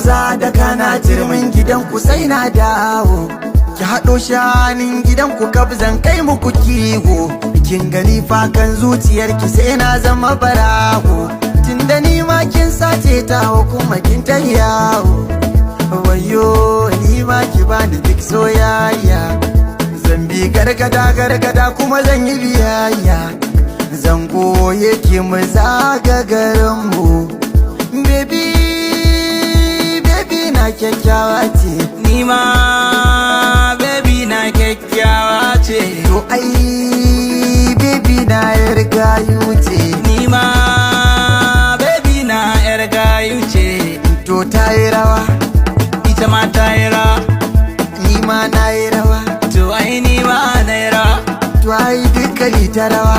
maza da kana jirmin gidanku sai na dawo. Ki haɗo shanin gidanku kabzan kai muku kiwo. Kin gani fakan zuciyarki sai na zama barawo. Tunda ni ma kin sace tawo kuma kin ta yawo. Wayo ni ma ki bani duk soyayya. Zan bi gargada kuma zan yi biyayya. Zan goye ki mu zaga garinmu. Baby na kyakkyawa ce. Ni ma baby na kyakkyawa ce. To ai baby na yar gayu ce. Ni ma baby na yar gayu ce. To ta yi rawa, ita ma ta yi rawa, ni ma na yi rawa. to ai ni ma na yi rawa. To ai dukkani ta rawa.